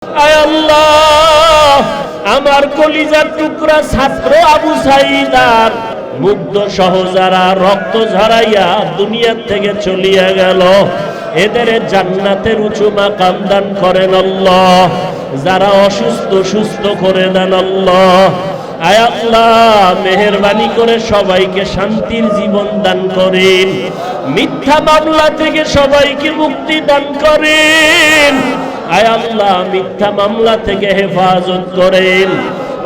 আয় আল্লাহ, আমার কলিজার টুকরা ছাত্র আবু সাঈদ আর মুগ্ধ সহ যারা রক্ত ঝরাইয়া দুনিয়ার থেকে চলিয়া গেল, এদের জান্নাতের উঁচু মাকাম দান করেন আল্লাহ। যারা অসুস্থ সুস্থ করে দেন আল্লাহ। আয় আল্লাহ, মেহেরবানি করে সবাইকে শান্তির জীবন দান করেন। মিথ্যা মামলা থেকে সবাইকে মুক্তি দান করেন। আয় আল্লাহ, মিথ্যা মামলা থেকে হেফাজত করেন।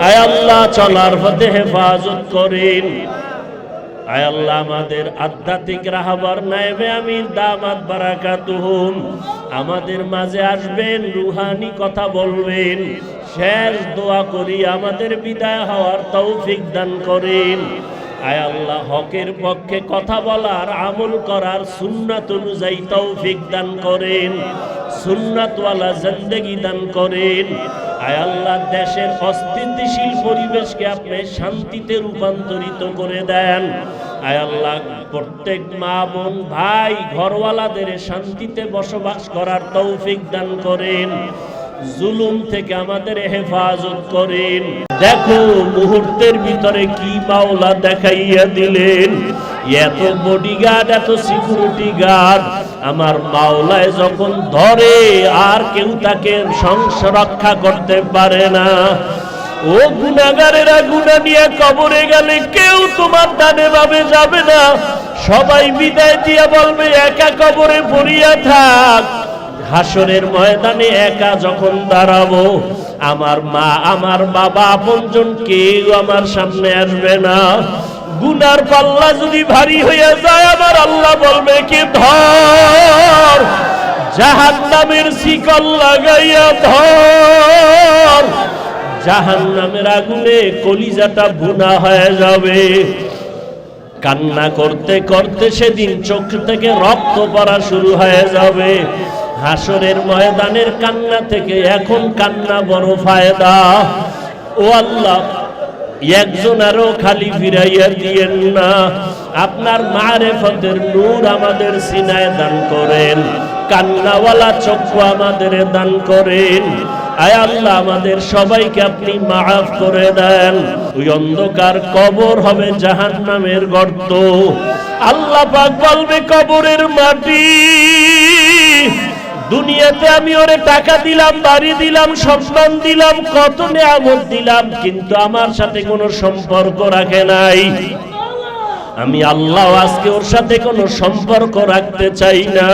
আয় আল্লাহ, চলার পথে হেফাজত করেন। আয় আল্লাহ, আমাদের আধ্যাত্মিক রাহবার নায়েবে আমির দামাত বারাকাতুহুম আমাদের মাঝে আসবেন, রুহানি কথা বলবেন। শেষ দোয়া করি আমাদের বিদায় হওয়ার তৌফিক দান করেন। আয় আল্লাহ, হকের পক্ষে কথা বলার, আমল করার, সুন্নাত অনুযায়ী তৌফিক দান করেন। সুন্নাতওয়ালা জিন্দেগি দান করেন। আয় আল্লাহ, দেশের অস্থিতিশীল পরিবেশকে আপনি শান্তিতে রূপান্তরিত করে দেন। আয় আল্লাহ, প্রত্যেক মা বোন ভাই ঘরওয়ালাদের শান্তিতে বসবাস করার তৌফিক দান করেন। জুলুম থেকে আমাদের হেফাজত করেন। দেখো মুহূর্তের ভিতরে কি মাওলা দেখাইয়া দিলেন। এত বডিগার্ড, এত সিকিউরিটি গার্ড আমার মাওলায় যখন ধরে আর কেউ তাকে রক্ষা করতে পারে না। ও গুনাহগারেরা, গুনাহ নিয়ে কবরে গেলে কেউ তোমার ডানে বামে যাবে না। সবাই বিদায় দিয়ে বলবে একা কবরে পড়িয়া থাক। হাসরের ময়দানে একা যখন দাঁড়াবো, আমার মা আমার বাবা আপনজন কেউ আমার সামনে আসবে না। গুনার পাল্লা যদি ভারী হয়ে যায়, আমার আল্লাহ বলবে কি ধর, জাহান্নামের শিকল লাগাইয়া ধর। জাহান্নামের আগুনে কলিজাটা ভুনা হয়ে যাবে। কান্না করতে করতে সেদিন চোখ থেকে রক্ত পড়া শুরু হয়ে যাবে। হাসরের ময়দানের কান্না থেকে এখন কান্না বড় ফায়দা। ও আল্লাহ, একজন আরো খালি ফিরাইয়া দিয়েন না। আপনার মারেফতের নূর আমাদের সিনায় দান করেন। কান্নাওয়ালা চক্ষু আমাদের দান করেন। আয় আল্লাহ, আমাদের সবাইকে আপনি মাফ করে দেন। ওই অন্ধকার কবর হবে জাহান্নামের গর্ত। আল্লাহ পাক বলবে কবরের মাটি, দুনিয়াতে আমি ওরে টাকা দিলাম, বাড়ি দিলাম, সম্মান দিলাম, কত নেয়ামত দিলাম, কিন্তু আমার সাথে কোনো সম্পর্ক রাখে নাই। আমি আল্লাহ আজকে ওর সাথে কোনো সম্পর্ক রাখতে চাই না।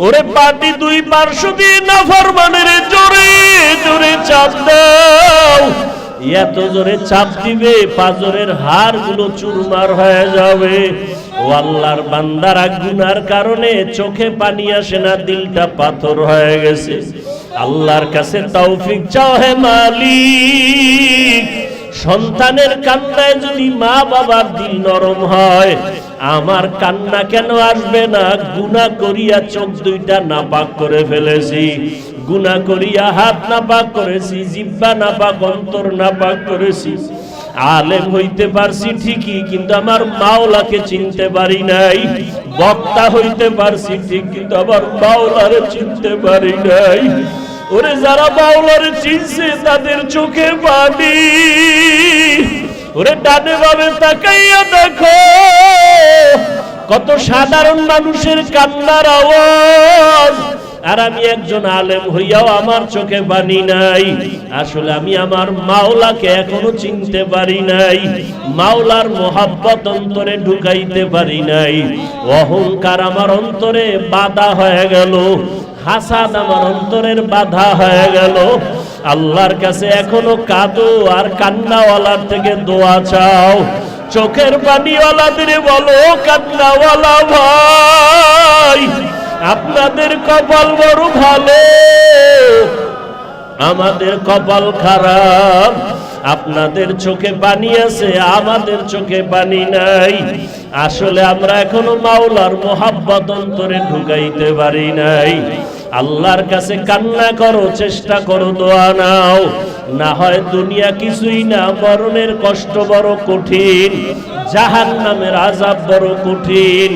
ওরে পাটি দুই পার্শ্ব দিয়ে নাফরমানের জোরে জোরে চাপ দাও। এত জোরে চাপ দিবে পাঁজরের হাড়গুলো চুরমার হয়ে যাবে। ও আল্লাহর বান্দারা, গুনার কারণে চোখে পানি আসে না, দিলটা পাথর হয়ে গেছে। আল্লাহর কাছে তৌফিক চাও হে মালিক। সন্তানের কান্নায় যদি মা বাবার দিল নরম হয়, আমার কান্না কেন আসবে না? গুনাহ করিয়া চোখ দুইটা নাপাক করে ফেলেছি, গুনাহ করিয়া হাত নাপাক করেছি, জিহ্বা নাপাক, অন্তর নাপাক করেছি। আলেম হইতে পারছি ঠিকই, কিন্তু আমার মাওলাকে চিনতে পারি নাই। বক্তা হইতে পারছি ঠিক, কিন্তু আমার মাওলারে চিনতে পারি নাই। ওরে যারা মাওলারে চিনছে তাদের চোখে পানি। ওরে ডানে বামে তাকাইয়া দেখো, কত সাধারণ মানুষের কান্নার আওয়াজ। আর আমি একজন আলেম হইয়াও আমার চোখে পানি নাই। আসলে আমি আমার মাওলাকে এখনো চিনতে পারি নাই। মাওলার মোহাব্বত অন্তরে ঢুকাইতে পারি নাই। অহংকার আমার অন্তরে বাধা হয়ে গেল, হাসাদ আমার অন্তরের বাধা হয়ে গেল। আল্লাহর কাছে এখনো কাঁদো আর কান্নাওয়ালার থেকে দোয়া চাও। চোখের পানিওয়ালাদের বলো, কান্নাওয়ালা ভাই আপনাদের কপাল বড় ভালো, আমাদের কপাল খারাপ। আপনাদের চোখে পানি আছে, আমাদের চোখে পানি নাই। আসলে আমরা এখনো মাওলার মোহাব্বত অন্তরে ঢুকাইতে পারি নাই। আল্লাহর কাছে কান্না করো, চেষ্টা করো, দোয়া নাও। না হয় দুনিয়া কিছুই না, মরণের কষ্ট বড় কঠিন, জাহান্নামের আযাব বড় কঠিন।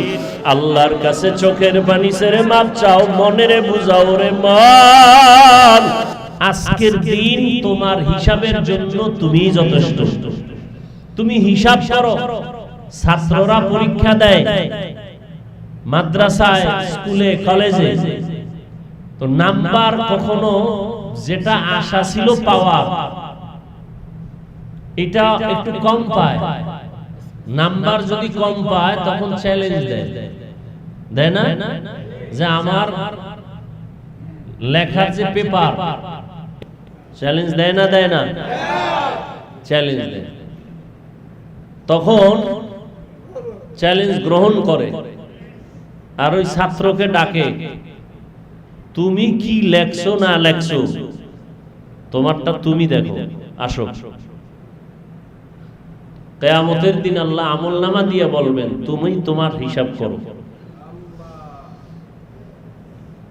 আল্লাহর কাছে চোখের পানি ছেড়ে মাপ চাও, মনেরে বুঝাও রে মন। আজকের দিন তোমার হিসাবের জন্য তুমি যথেষ্ট। তুমি হিসাব করো, ছাত্ররা পরীক্ষা দেয় মাদ্রাসায়, স্কুলে, কলেজে, তো নাম্বার কখনো যেটা আশা ছিল পাওয়া, এটা একটু কম পায়। নাম্বার যদি কম পায় তখন চ্যালেঞ্জ দেয় না, যে আমার লেখার যে পেপার, চ্যালেঞ্জ দেয় না চ্যালেঞ্জ দেয়। তখন চ্যালেঞ্জ গ্রহণ করে আর ওই ছাত্রকে ডাকে, তুমি কি লেখছো না লেখছো তোমারটা তুমি দেখো, আসো। কিয়ামতের দিন আল্লাহ আমলনামা দিয়ে বলবেন, তুমি তোমার হিসাব করো।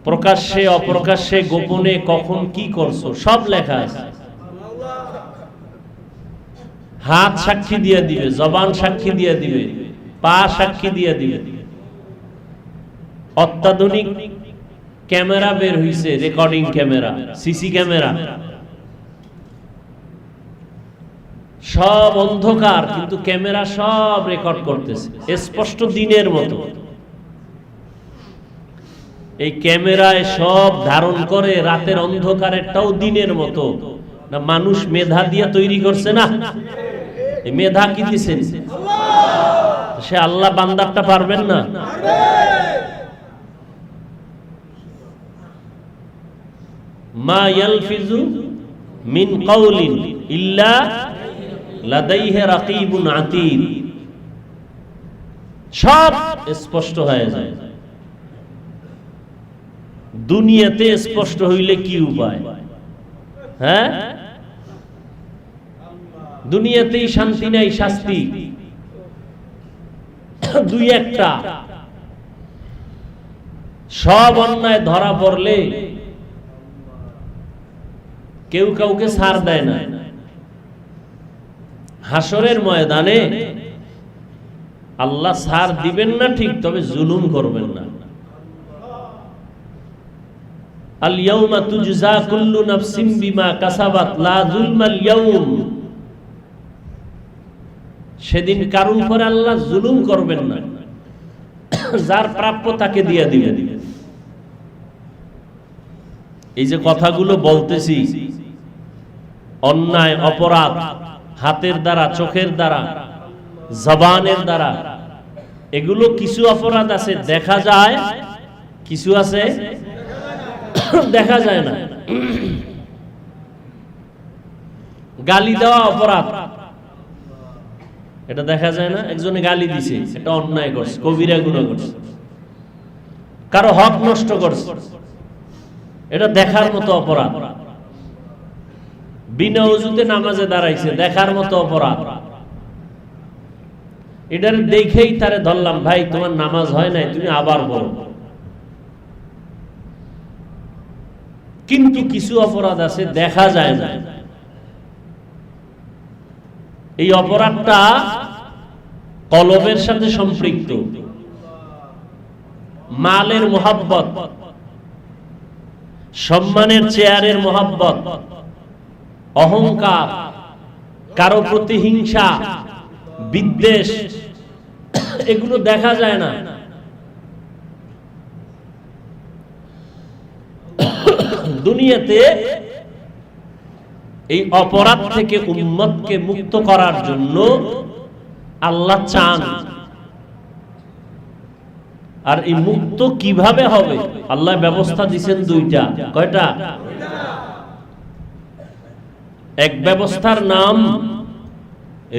প্রকাশ্যে অপ্রকাশ্যে গোপনে কখন কি করছো সব লেখা আছে। হাত সাক্ষী দিয়ে দিবে, জবান সাক্ষী দিয়ে দিবে, পা সাক্ষী দিয়ে দিবে। অত্যাধুনিক ক্যামেরা বের হইছে, রেকর্ডিং ক্যামেরা, সিসি ক্যামেরা, সব অন্ধকার কিন্তু ক্যামেরা সব রেকর্ড করতেছে স্পষ্ট দিনের মতো। এই ক্যামেরায় সব ধারণ করে, রাতের অন্ধকারেরটাও দিনের মতো। না মানুষ মেধা দিয়ে তৈরি করছে না? এই মেধা কি দিছেন? সে আল্লাহ বান্দারটা পারবেন না? মা ইয়ালফিজু মিন কাউলিন ইল্লা লাদাইহি রাকিবুন আতীদ, সব স্পষ্ট হয়ে যায়। দুনিয়াতে স্পষ্ট হইলে কি উপায়? হ্যাঁ, দুনিয়াতেই শান্তি নাই, শাস্তি দুই একটা। সব অন্যায় ধরা পড়লে কেউ কাউকে ছাড় দেয় না। হাসরের ময়দানে আল্লাহ ছাড় দিবেন না ঠিক, তবে জুলুম করবেন না। আল ইয়াউমা তুজজা কুল্লু নাফসিন বিমা কাসাবাত লা যুলমাল ইয়াউম। সেদিন কারো উপরে আল্লাহ জুলুম করবেন না, যার প্রাপ্য তাকে দিয়ে দিবেন। এই যে কথাগুলো বলতেছি, অন্যায় অপরাধ হাতের দ্বারা, চোখের দ্বারা, জবানের দ্বারা, এগুলো কিছু অপরাধ আছে দেখা যায়, কিছু আছে দেখা যায় না। গালি দেওয়া অপরাধ, এটা দেখা যায় না। একজনে গালি দিছে, এটা অন্যায় করছে, কবিরা গুনাহ করছে। কারো হক নষ্ট করছে, এটা দেখার মতো অপরাধ। বিনা ওযুতে নামাজে দাঁড়াইছে, দেখার মতো অপরাধ। এটার দেখেই তারে ধরলাম, ভাই তোমার নামাজ হয় নাই, তুমি আবার পড়ো। কিন্তু কিছু অপরাধ আছে দেখা যায় না। এই অপরাধটা কলবের সাথে সম্পৃক্ত। মালের মোহাব্বত, সম্মানের চেয়ারের মোহাব্বত, অহংকার, কারো প্রতি হিংসা, বিদ্বেষ, এগুলো দেখা যায় না। দুনিয়াতে এই অপরাধ থেকে উম্মতকে মুক্ত করার জন্য আল্লাহ চান। আর এই মুক্ত কিভাবে হবে? আল্লাহ ব্যবস্থা দিয়েছেন দুইটা। কয়টা? এক ব্যবস্থার নাম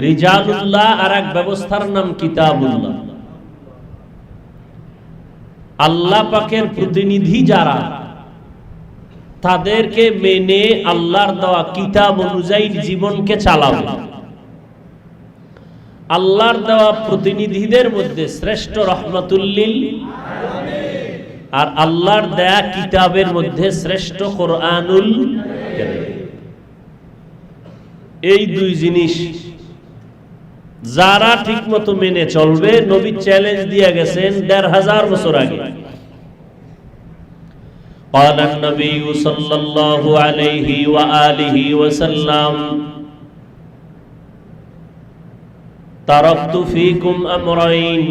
রিজালুল্লাহ, আর এক ব্যবস্থার নাম কিতাবুল্লাহ। আল্লাহ পাকের প্রতিনিধি যারা, তাদেরকে মেনে আল্লাহর দেওয়া কিতাব অনুযায়ী জীবনকে চালাবে। আল্লাহর দেওয়া প্রতিনিধিদের মধ্যে শ্রেষ্ঠ রহমাতুল লিল আলামিন, আর আল্লাহর দেয়া কিতাবের মধ্যে শ্রেষ্ঠ কোরআনুল কারীম। এই দুই জিনিস যারা ঠিকমতো মেনে চলবে, নবী চ্যালেঞ্জ দিয়ে গেছেন ১৫০০ বছর আগে, قال النبي صلى الله عليه وآله وسلم تركت فيكم أمرين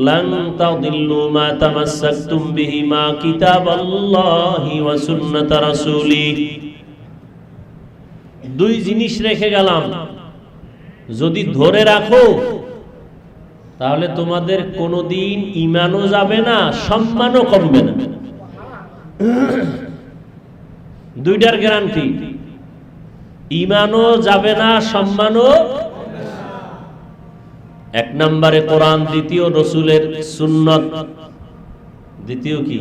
لن تضلوا ما تمسكتم بهما كتاب الله وسنة رسوله দুই জিনিস রেখে গেলাম, যদি ধরে রাখো তাহলে তোমাদের কোনোদিন ঈমানও যাবে না, সম্মানও কমবে না। দুইটার গ্যারান্টি, ঈমানও যাবে না, সম্মানও। এক নম্বরে কোরআন, দ্বিতীয় রাসূলের সুন্নাত। দ্বিতীয় কি?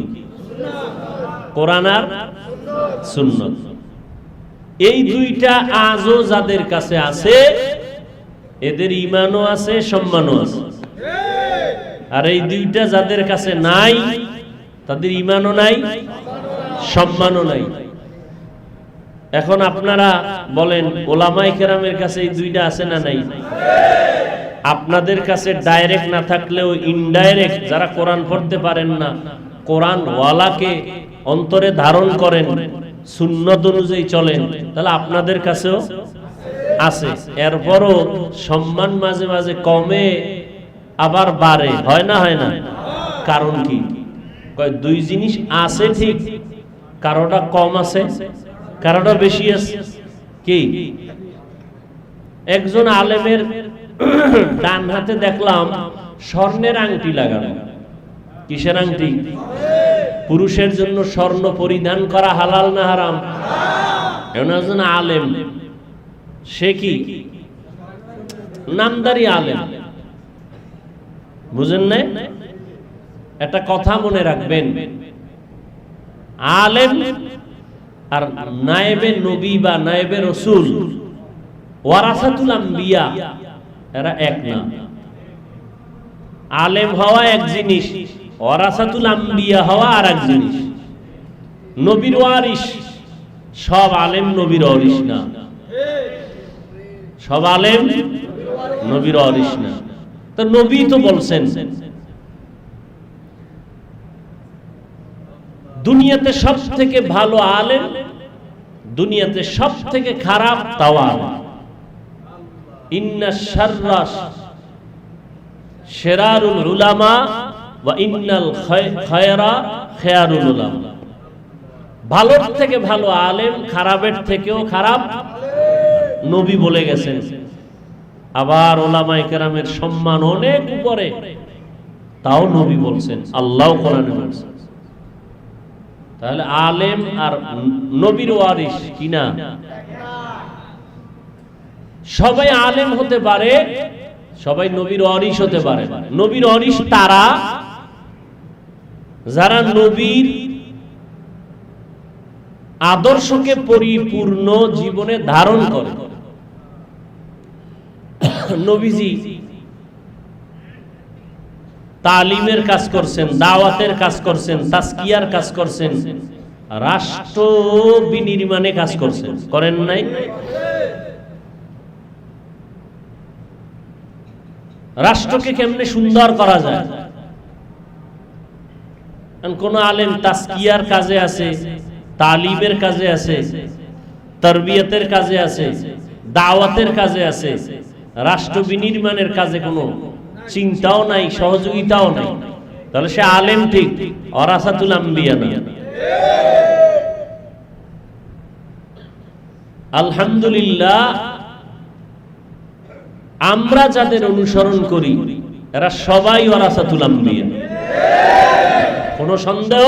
কোরআন আর সুন্নাত। এই দুইটা আজও যাদের কাছে আছে এদের ঈমানও আছে, সম্মানও আছে। আর এই দুইটা যাদের কাছে নাই তাদের ঈমানও নাই, সম্মানও নাই। এখন আপনারা বলেন, ওলামায়ে কেরামের কাছে এই দুইটা আছে না নাই? আপনাদের কাছে ডাইরেক্ট না থাকলেও ইনডাইরেক্ট যারা কোরআন পড়তে পারেন না, কোরআন ওয়ালাকে অন্তরে ধারণ করেন, সুন্নাত অনুযায়ী চলেন, তাহলে আপনাদের কাছেও আছে। এরপরও সম্মান মাঝে মাঝে কমে আবার বাড়ে, হয় না? হয় না? কারণ কি? কয় দুই জিনিস আছে ঠিক, কারোটা কম আছে, কারোটা বেশি আছে। কি? একজন আলেমের ডান হাতে দেখলাম স্বর্ণের আংটি লাগানো। কিসের আংটি? পুরুষের জন্য স্বর্ণ পরিধান করা হালাল না হারাম? এমন একজন আলেম, সে কি নামদারি আলেম, বুঝেন না? একটা কথা মনে রাখবেন, আলেম আর নায়েবে নবী বা নায়েবে রাসূল, ওয়ারাসাতুল আম্বিয়া, এরা এক না। আলেম হওয়া এক জিনিস, ওয়ারাসাতুল আম্বিয়া হওয়া আর এক জিনিস। নবীর ওয়ারিস, সব আলেম নবীর ওয়ারিস না, সব আলেম নবীর ওয়ারিস না। তো নবী তো বলছেন দুনিয়াতে সব থেকে ভালো আলেম, দুনিয়াতে সব থেকে খারাপ তাওয়াল। ইন্না শাররা শিরারুল উলামা ওয়া ইন্নাল খায়রা খায়রুল উলামা। ভালোর থেকে ভালো আলেম, খারাপের থেকেও খারাপ নবী বলে গেছেন। আবার ওলামায়ে কেরামের সম্মান অনেক উপরে, তাও নবী বলছেন, আল্লাহ কোরআনে বলছেন। তাহলে আলেম আর নবীর ওয়ারিস কিনা? সবাই আলেম হতে পারে, সবাই নবীর ওয়ারিস হতে পারে। নবীর ওয়ারিস তারা যারা নবীর আদর্শকে পরিপূর্ণ জীবনে ধারণ করে। নবীজি তালিমের কাজ করছেন, দাওয়াতের কাজ করছেন, তাজকিয়ার কাজ করছেন, রাষ্ট্র বিনির্মাণে কাজ করছেন, করেন নাই? রাষ্ট্রকে কেমনে সুন্দর করা যায়। কোন আলেম তাজকিয়ার কাজে আছে, তালিমের কাজে আছে, তারবিয়াতের কাজে আছে, দাওয়াতের কাজে আছে, রাষ্ট্র বিনির্মাণের কাজে কোনো চিন্তাও নাই, সহযোগিতাও নাই, তাহলে সে আলেম ঠিক, ওয়ারাসাতুল আম্বিয়া না। আলহামদুলিল্লাহ, আমরা যাদের অনুসরণ করি এরা সবাই ওয়ারাসাতুল আম্বিয়া, কোনো সন্দেহ।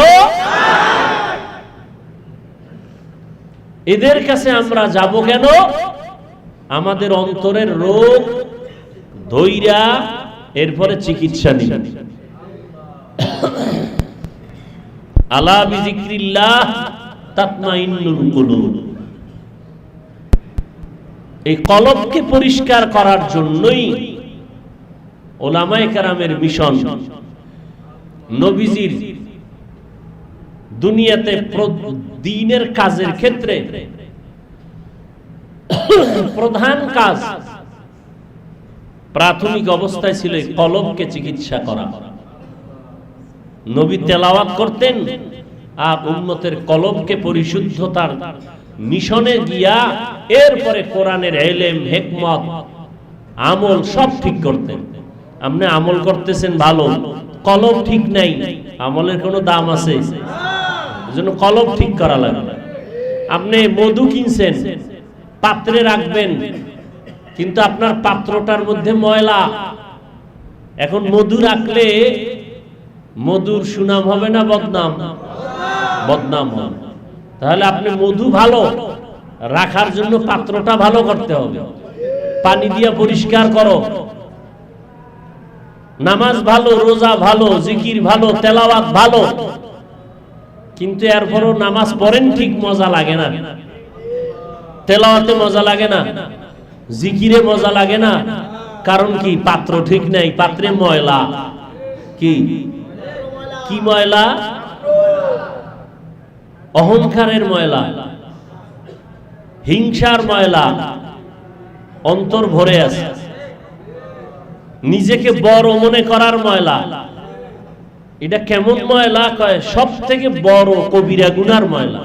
এদের কাছে আমরা যাব কেন? আমাদের অন্তরের রোগ ধৈর্য, এরপরে চিকিৎসা নিব। আলা বিযিকরিল্লাহ তাতমাইন্নুল কুলুব। এই কলবকে পরিষ্কার করার জন্যই ওলামায়ে কেরামের মিশন। নবীজির দুনিয়াতে দ্বীনের কাজের ক্ষেত্রে প্রধান কাজ প্রাথমিক অবস্থায় ছিল কলবকে চিকিৎসা করা। নবী তেলাওয়াত করতেন, আর উম্মতের কলবকে পরিশুদ্ধতার মিশনে গিয়া এরপরে কোরআনের ইলম, হিকমত, আমল সব ঠিক করতেন। আপনি আমল করতেছেন ভালো, কলব ঠিক নাই, আমলের কোনো দাম আছে? এজন্য কলব ঠিক করা লাগবে। আপনি মধু কিনছেন, পাত্রে রাখবেন, কিন্তু আপনার পাত্রটার মধ্যে ময়লা। এখন মধু রাখলে মধুর সুনাম হবে না বদনাম? বদনাম হবে। তাহলে আপনি মধু ভালো রাখার জন্য পাত্রটা ভালো করতে হবে, পানি দিয়ে পরিষ্কার করো। নামাজ ভালো, রোজা ভালো, জিকির ভালো, তেলাওয়াত ভালো, কিন্তু এরপরও নামাজ পড়েন ঠিক, মজা লাগে না, তেলাওয়াতে মজা লাগে না, জিকিরে মজা লাগে না। কারণ কি? পাত্র ঠিক নাই, পাত্রে ময়লা। কি কি ময়লা? অহংকারের ময়লা, হিংসার ময়লা অন্তর ভরে আছে, নিজেকে বড় মনে করার ময়লা। এটা কেমন ময়লা? কয় সব থেকে বড় কবিরা গুনার ময়লা।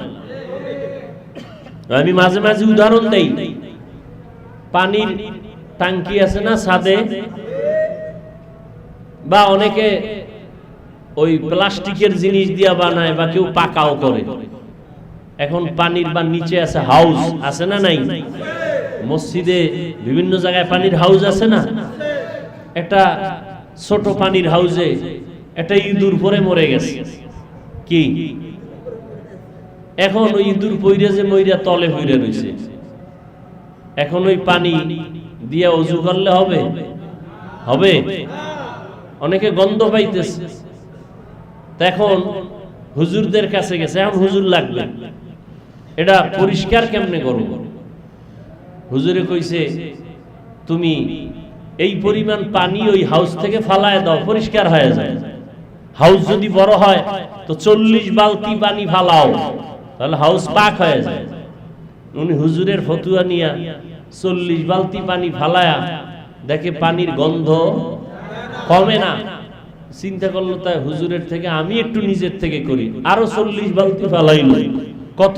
আমি মাঝে মাঝে উদাহরণ দেই। পানির টাঙ্কি আছে না ছাদে, বা অনেকে ওই প্লাস্টিকের জিনিস দিয়া বানায়, বা কেউ পাকাও করে। এখন পানির বা নিচে আছে হাউস, আছে না নাই? মসজিদে বিভিন্ন জায়গায় পানির হাউস আছে না? একটা ছোট পানির হাউসে একটা ইঁদুর পরে মরে গেছে। কি এখন ওই ইঁদুর পইরা যে মইরা তলে হইরা রইছে, এখন ওই পানি দিয়ে ওযু করলে হবে? হবে? অনেকে গন্ধ পাইতেছে। এখন হুজুরদের কাছে গেছে, এখন হুজুর লাগবে, এটা পরিষ্কার কেমনে করব? হুজুরে কইছে তুমি এই পরিমাণ পানি ওই হাউস থেকে ফালায় দাও, পরিষ্কার হয়ে যায়। হাউস যদি বড় হয় তো 40 বালতি পানি ফালাও, তাহলে হাউস পাক হয়ে যায়। উনি হুজুরের ফতুয়া নিয়া 40 বালতি পানি ফালায়া দেখে পানির গন্ধ কমে না। চিন্তা করলো তাই হুজুরের থেকে আমি একটু নিজের থেকে করি, আরো 40 বালতি ফালাইল, কত?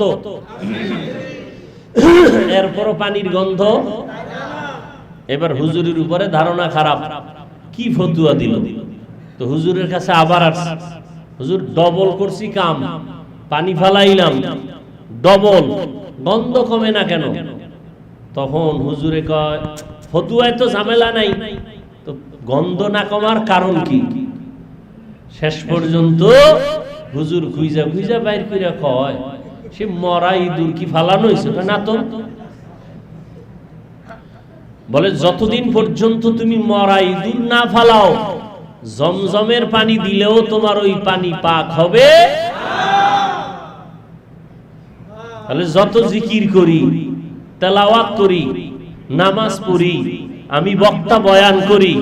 এরপরও পানির গন্ধ। এবার হুজুরের উপরে ধারণা খারাপ, কি ফতুয়া দিল। তো হুজুরের কাছে আবার আসছে, হুজুর ডবল করছি কাম, পানি ফালাইলাম ডবল, গন্ধ কমে না কেন? তখন হুজুরে কয় ফতুয়ায় তো ঝামেলা নাই, তো গন্ধ না কমার কারণ কি? শেষ পর্যন্ত হুজুর খুঁজা খুঁজা বাইর কইরা কয় সে মরা ইঁদুর কি ফালানো হয়েছে না? তো বলে যতদিন পর্যন্ত তুমি মরা ইঁদুর না ফালাও, জমজমের পানি দিলেও তোমার ওই পানি পাক হবে। তাহলে যত জিকির করি, তেলাওয়াত করি, নামাজ পড়ি, আমি বক্তা বয়ান করি,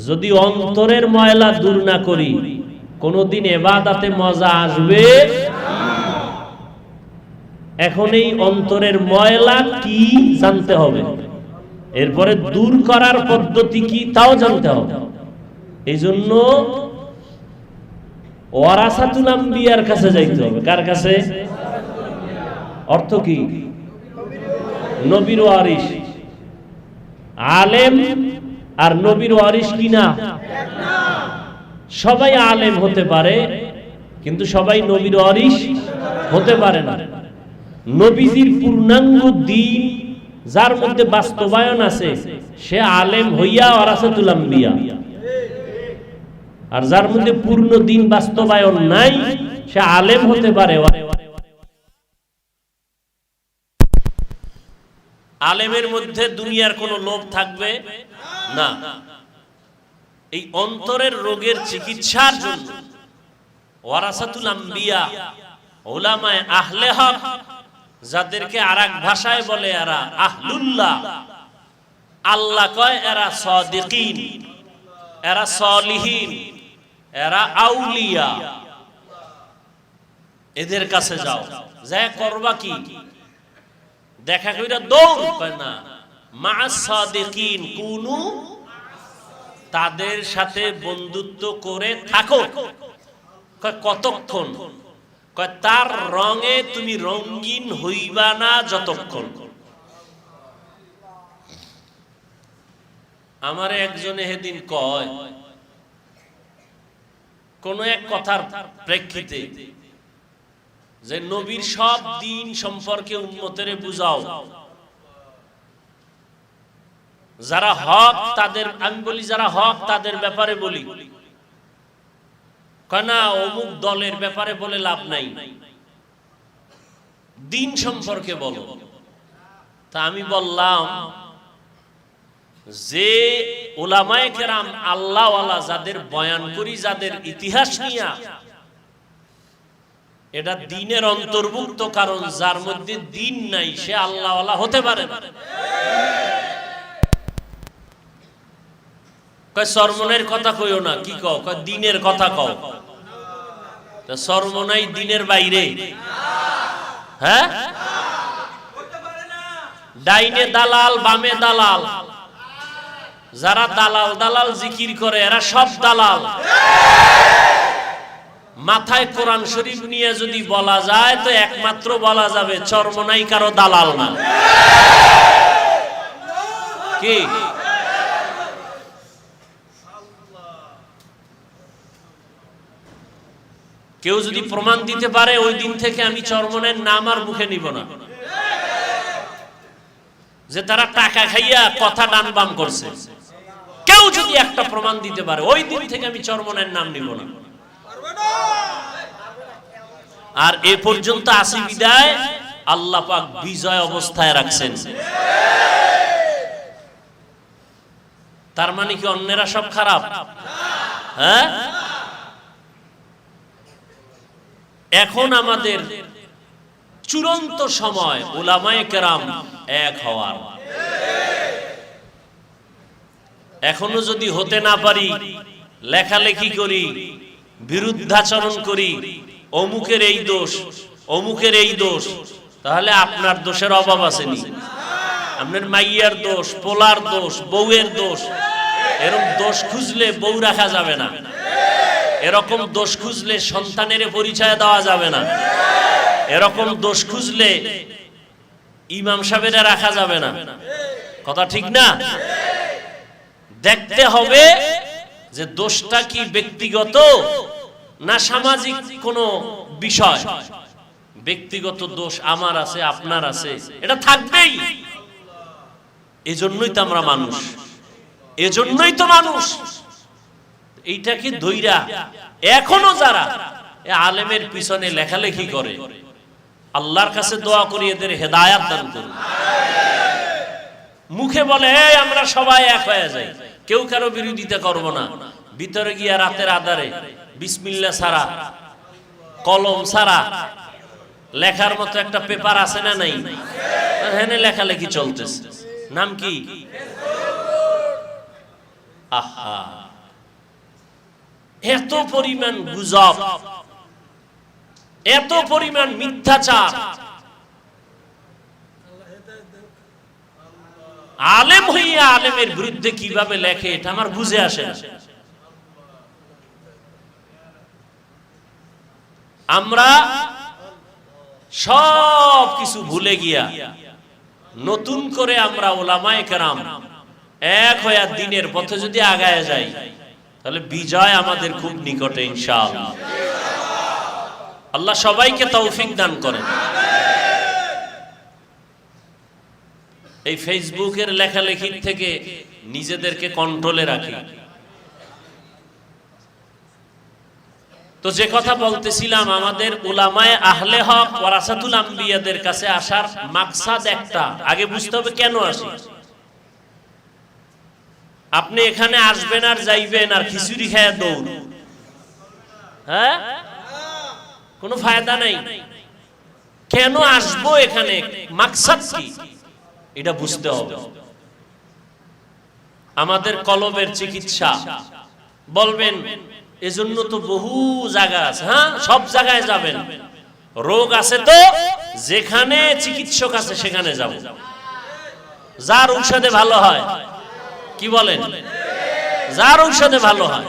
যদি অন্তরের ময়লা দূর না করি, কোনদিন ইবাদতে মজা আসবে? এখন এই অন্তরের ময়লা কি জানতে হবে, এরপরে দূর করার পদ্ধতি কি তাও জানতে হবে। এই জন্য ওয়ারাসাতুল আম্বিয়ার কাছে যাইতে হবে। কার কাছে? অর্থ কি? নবীর ওয়ারিস। আলেম আর নবীর ওয়ারিস কি না? সবাই আলেম হতে পারে, কিন্তু সবাই নবীর ওয়ারিস হতে পারে না। নবীজির পূর্ণাঙ্গ দ্বীন যার মধ্যে বাস্তবায়ন আছে, সে আলেম হইয়া ওয়ারাসাতুল আম্বিয়া। আর যার মধ্যে পূর্ণ দ্বীন বাস্তবায়ন নাই, সে আলেম হতে পারে, আলেমের মধ্যে দুনিয়ার কোনো লোভ থাকবে না। এই অন্তরের রোগের চিকিৎসার জন্য ওয়ারাসাতুল আম্বিয়া, উলামায়ে আহলে হক, যাদেরকে আরেক ভাষায় বলে এরা আহলুল্লাহ, আল্লাহ কয় এরা সাদিকিন, এরা সলিহিন, এরা আউলিয়া। এদের কাছে যাও, যা করবা কি? দেখা কইরা দৌড় কয় না, মা'আস সাদিকিন কুনু, তাদের সাথে বন্ধুত্ব করে থাকো। কতক্ষণ? কয় তার রঙে তুমি রঙিন হইবা না যতক্ষণ। আমারে একজনে সেদিন কয় কোন এক কথার প্রেক্ষিতে যে নবীর সব দিন সম্পর্কে উম্মতের বুঝাও, যারা হক তাদের, আমি বলি যারা হক তাদের ব্যাপারে বলি, কেনা অমুক দলের ব্যাপারে বলে লাভ নাই, দিন সম্পর্কে বলো। তা আমি বললাম যে উলামায়ে কেরাম আল্লাহওয়ালা যাদের বয়ান করি, যাদের ইতিহাস নিয়া, এটা দিনের অন্তর্ভুক্ত, কারণ যার মধ্যে দিন নাই সে আল্লাহওয়ালা হতে পারে না। কয় সরমনের কথা কইও না, কি কও? কয় দিনের কথা কও। তা সরমনাই দিনের বাইরে? হ্যাঁ, ডাইনে দালাল বামে দালাল, যারা দালাল দালাল জিকির করে এরা সব দালাল। মাথায় কোরআন শরীফ নিয়ে যদি বলা যায় তো একমাত্র বলা যাবে চরমনাই কারো দালাল না। কি কেউ যদি প্রমাণ দিতে পারে ওই দিন থেকে আমি চরমনের নাম আর মুখে নিব না। যে তারা টাকা খাইয়া কথা ডান বাম করছে, কেউ যদি একটা প্রমাণ দিতে পারে ওই দিন থেকে আমি চরমনের নাম নিব না। আর এ পর্যন্ত আসি বিদায়, আল্লাহ পাক বিজয় অবস্থায় রাখছেন। তার মানে কি অন্যেরা সব খারাপ? হ্যাঁ, এখন আমাদের চূড়ান্ত সময় উলামায়ে কেরাম এক হওয়ার। এখনো যদি হতে না পারি, লেখালেখি করি, বিরুদ্ধাচরণ করি, অমুকের এই দোষ অমুকের এই দোষ, তাহলে আপনার দোষের অভাব আসেনি। আপনার মাইয়ার দোষ, পোলার দোষ, বউয়ের দোষ, এরকম দোষ খুঁজলে বউ রাখা যাবে না। এরকম দোষ খুঁজলে সন্তানের পরিচয় দেওয়া যাবে না। এরকম দোষ খুঁজলে ইমাম সাহেবেরা রাখা যাবে না। কথা ঠিক না? দেখতে হবে যে দোষটা কি ব্যক্তিগত না সামাজিক কোনো বিষয়। ব্যক্তিগত দোষ আমার আছে, আপনার আছে, এটা থাকবেই। এজন্যই তো আমরা মানুষ, এজন্যই তো মানুষ। এইটাকে ধইরা এখনো যারা আলেমের পিছনে লেখালেখি করে, আল্লাহর কাছে দোয়া করি এদের হেদায়াত দান করুন। মুখে বলে এই আমরা সবাই এক হয়ে যাই, কেউ কারো বিরোধিতা করব না, ভিতরে গিয়া রাতের আধারে বিসমিল্লাহ ছাড়া, কলম ছাড়া লেখার মতো একটা পেপার আছে না নাই? হেনে লেখালেখি চলতেছে। নাম কি? আহা, এত পরিমাণ গুজব, এত পরিমাণ মিথ্যাচার। আলেম হইয়া আলেমের বিরুদ্ধে কিভাবে লেখে এটা আমার বুঝে আসে না। আমরা সব কিছু ভুলে গিয়া নতুন করে আমরা উলামায়ে কেরাম এক হইয়া দিনের পথে যদি আগায় যাই, তাহলে বিজয় আমাদের খুব নিকটে ইনশাআল্লাহ। আল্লাহ সবাইকে তৌফিক দান করেন। এই ফেসবুকের লেখালেখির থেকে নিজেদেরকে কন্ট্রোলে রাখি। তো যে কথা বলতেছিলাম, আমাদের উলামায়ে আহলে হক ওয়ারাসাতুল আম্বিয়াদের কাছে আসার মাকসাদ একটা, আগে বুঝতে হবে কেন আসি। আপনি এখানে আসবেন আর যাইবেন আর খিচুড়ি খায়া দৌড়, হ্যাঁ, কোনো ফায়দা নাই। কেন আসবো এখানে, মাকসাদ কি, এটা বুঝতে হবে। আমাদের কলবের চিকিৎসা বলবেন, এজন্য তো বহু জায়গা আছে। হ্যাঁ, সব জায়গায় যাবেন। রোগ আছে তো যেখানে চিকিৎসক আছে সেখানে যাব, যার ঔষধে ভালো হয়। কি বলেন? যার ঔষধে ভালো হয়।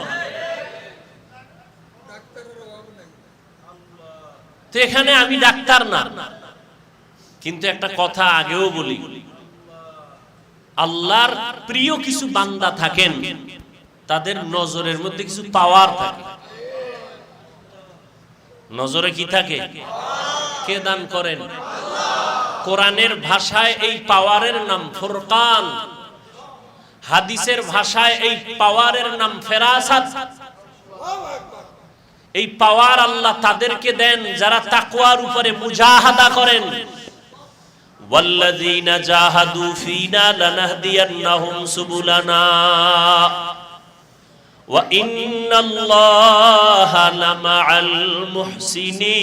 তো এখানে আমি ডাক্তার না, কিন্তু একটা কথা আগেও বলি, আল্লাহর প্রিয় কিছু বান্দা থাকেন, তাদের নজরের মধ্যে কিছু পাওয়ার থাকে। নজরে কি থাকে? কে দান করেন? কোরআনের ভাষায় এই পাওয়ারের নাম ফুরকান, হাদিসের ভাষায় এই পাওয়ারের নাম ফেরাসাত। এই পাওয়ার আল্লাহ তাদেরকে দেন যারা তাকওয়ার উপরে মুজাহাদা করেন। ওয়াল্লাযীনা জাহাদু ফীনা লানাহদিয়ান্নাহুম সুবুলানা ওয়া ইন্নাল্লাহা লামাআল মুহসিনিন।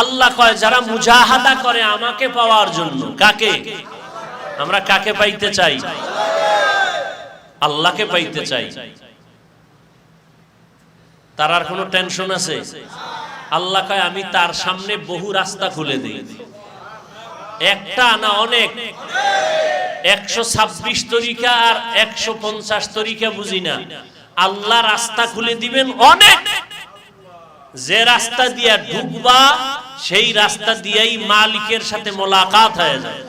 আল্লাহ কয় যারা মুজাহাদা করে আমাকে পাওয়ার জন্য। কাকে? আমরা কাকে পাইতে চাই? আল্লাহকে পাইতে চাই। তার আর কোনো টেনশন আছে? আল্লাহ কয় আমি তার সামনে বহু রাস্তা খুলে দিই। একটা না অনেক, 126 তরিকা আর 150 তরিকা বুঝি না। আল্লাহ রাস্তা খুলে দিবেন অনেক। যে রাস্তা দিয়া ঢুকবা সেই রাস্তা দিয়েই মালিকের সাথে মোলাকাত হয়ে যায়।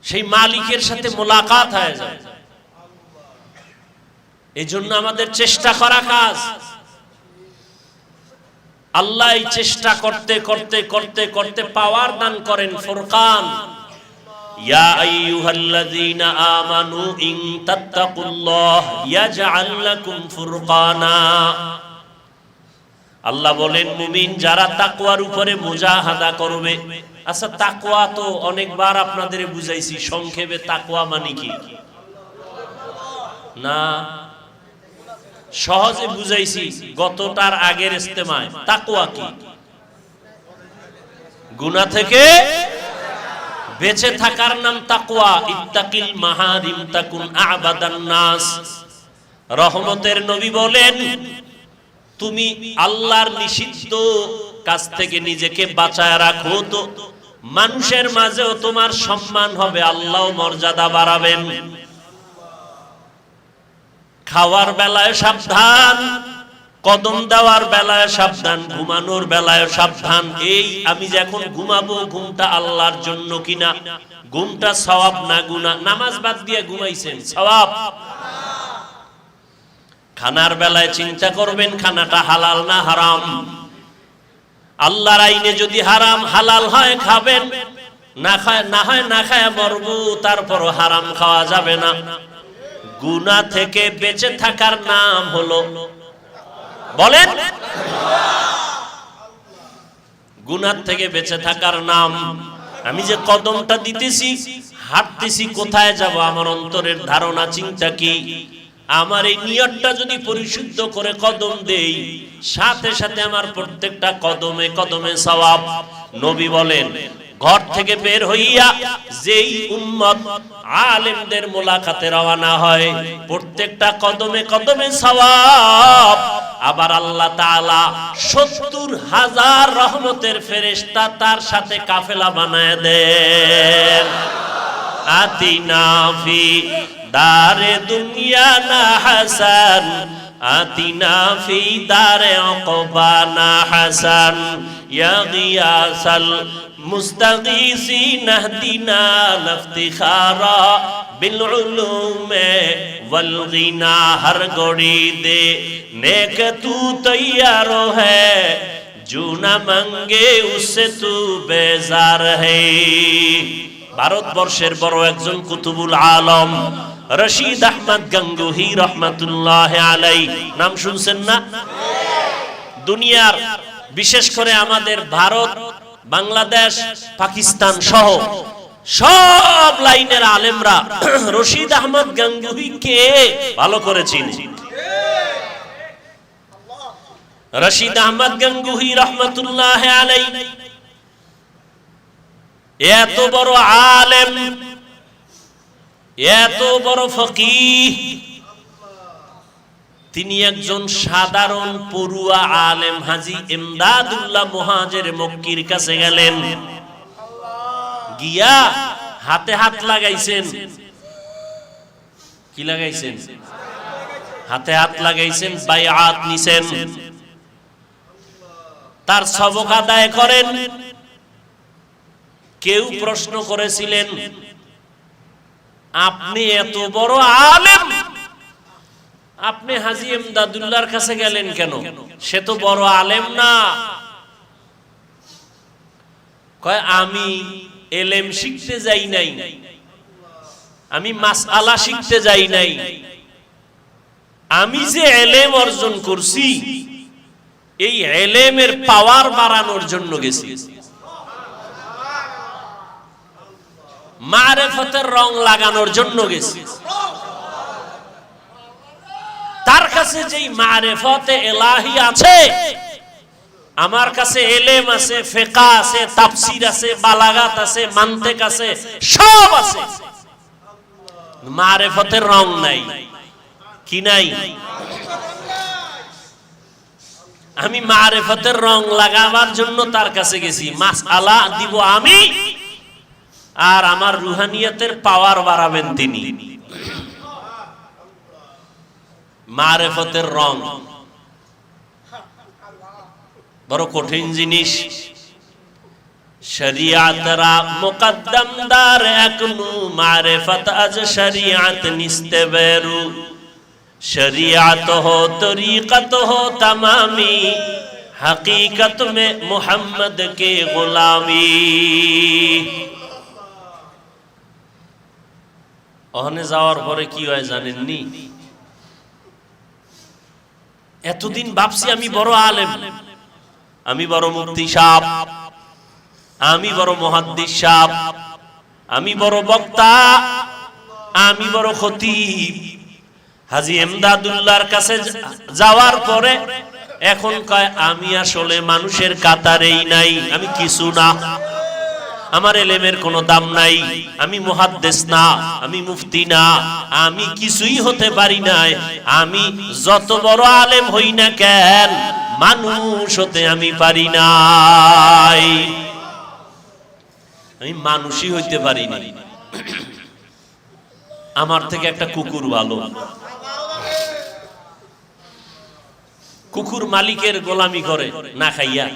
সেই মালিকের সাথে মোলাকাত হয়ে যায়। এই জন্য আমাদের চেষ্টা করা কাজ। আল্লাহ এই চেষ্টা করতে করতে করতে করতে পাওয়ার দান করেন ফুরকান। ইয়া আইয়ুহাল্লাযীনা আমানু ইন তাত্তাকুল্লাহ ইয়াজআল লাকুম ফুরকানা। আল্লাহ বলেন মুমিন যারা তাকওয়ার উপরে মুজাহাদা করবে। আচ্ছা, তাকওয়া তো অনেকবার আপনাদের বুঝাইছি, সংক্ষেপে তাকওয়া মানে কি না সহজে বুঝাইছি গতটার আগের ইস্তেমায়। তাকওয়া কি? গুনাহ থেকে বেঁচে থাকার নাম তাকওয়া। ইত্তাকিল মাহারিম তাকুন আবাদান নাস। রহমতের নবী বলেন তুমি আল্লাহর নিষিদ্ধ কাজ থেকে নিজেকে বাঁচায় রাখো তো মানুষের মাঝেও তোমার সম্মান হবে, আল্লাহ মর্যাদা বাড়াবেন। খাওয়ার বেলায় সাবধান, কদম দেওয়ার বেলায় সাবধান, ঘুমানোর বেলায় সাবধান। এই আমি যে এখন ঘুমাবো, ঘুমটা আল্লাহর জন্য কিনা, ঘুমটা সওয়াব না গুনাহ? নামাজ বাদ দিয়ে ঘুমাইছেন, সওয়াব। খানার বেলায় চিন্তা করবেন খানাটা হালাল না হারাম। আল্লাহর আইনে যদি হারাম হালাল হয় খাবেন, না হয় না খায় মরবো, তারপরও হারাম খাওয়া যাবে না। গুনাহ থেকে বেঁচে থাকার নাম হলো, বলেন, গুনাহ থেকে বেঁচে থাকার নাম। আমি যে কদমটা দিতেছি, হাঁটতেছি, কোথায় যাব, আমার অন্তরের ধারণা চিন্তা কি? আমার এই নিয়তটা যদি পরিশুদ্ধ করে কদম দেই, সাথে সাথে আমার প্রত্যেকটা কদমে কদমে সওয়াব। নবী বলেন ঘর থেকে বের হইয়া যেই উম্মত আলেমদের মোলাকাতে রওনা হয়, প্রত্যেকটা কদমে কদমে সওয়াব। আবার আল্লাহ তাআলা 70,000 রহমতের ফেরেশতা তার সাথে কাফেলা বানায় দেন। আতিনা ফি দারে দুনিয়া না হাসান, আতিনা ফি দারে উকবা না হাসান, ইয়া গিয়াসাল মুস্তাগীসিন আহদিনা লফতিখারা বিল উলুমে ওয়াল গিনা। হর গড়ি দে নেক তু তৈয়ার है, जो न मांगे उससे तू बेजार है। ভারতবর্ষের বড় একজন কুতুবুল আলম রশিদ আহমদ গঙ্গুহি রহমাতুল্লাহ আলাইহি, নাম শুনছেন না? দুনিয়ার বিশেষ করে আমাদের ভারত, বাংলাদেশ, পাকিস্তান সহ সব লাইনের আলেমরা রশিদ আহমদ গঙ্গুহিকে ভালো করে চিনে। রশিদ আহমদ গঙ্গুহি রহমাতুল্লাহ আলাইহি এত বড় আলেম, এত বড় ফকিহ, তিনি একজন সাধারণ পড়ুয়া আলেম হাজী ইমদাদুল্লাহ মুহাজির মক্কির কাছে গেলেন। গিয়া হাতে হাত লাগাইছেন। কি লাগাইছেন? হাতে হাত লাগাইছেন, বায়াত নিছেন, তার সবক আদায় করেন। কেউ প্রশ্ন করেছিলেন, আপনি এত বড় আলেম, আপনি হাজী এমদাদুল্লাহর কাছে গেলেন কেন? সে তো বড় আলেম না। কয়, আমি এলেম শিখতে যাই নাই, আমি মাসআলা শিখতে যাই নাই, আমি যে এলেম অর্জন করছি এই এলেমের পাওয়ার বাড়ানোর জন্য গেছি, মারেফতের রং লাগানোর জন্য গেছি। তার কাছে যেই মারেফতে এলাহি আছে, আমার কাছে এলেম আছে, ফিকহ আছে, তাফসীর আছে, বালাগাত আছে, মানতিক আছে, সব আছে, মারেফতের রং নাই। কি নাই? আমি মারেফতের রং লাগাবার জন্য তার কাছে গেছি। মাসআলা দিব আমি, আর আমার রুহানিয়তের পাওয়ার বাড়াবেন তিনি। মারেফতের রং বড় কঠিন জিনিস। শরিয়াতরা মুকদ্দমদার একনু, মারেফত আজ শরিয়াত নিস্তে বেরু। शरीयत हो तरीक़त हो तमामी, हकीकत में मोहम्मद के गुलामी। ওখানে যাওয়ার পরে কি হয় জানেননি? এতদিন ভাবছি আমি বড় আলেম, আমি বড় মুফতি সাহেব, আমি বড় মুহাদ্দিস সাহেব, আমি বড় বক্তা, আমি বড় খতিব। হাজী এমদাদুল্লাহর কাছে যাওয়ার পরে এখন কয়, আমি আসলে মানুষের কাতারেই নাই, আমি কিছু না, আমার এলেমের কোনো দাম নাই, আমি মুহাদ্দিস না, আমি মুফতি না, আমি কিছুই হতে পারি নাই। আমি যত বড় আলেম হই না কেন, মানুষ হতে আমি পারি নাই, আমি মানুষই হইতে পারি নাই। আমার থেকে একটা কুকুর ভালো। কুকুর মালিকের গোলামি করে না খাইয়া,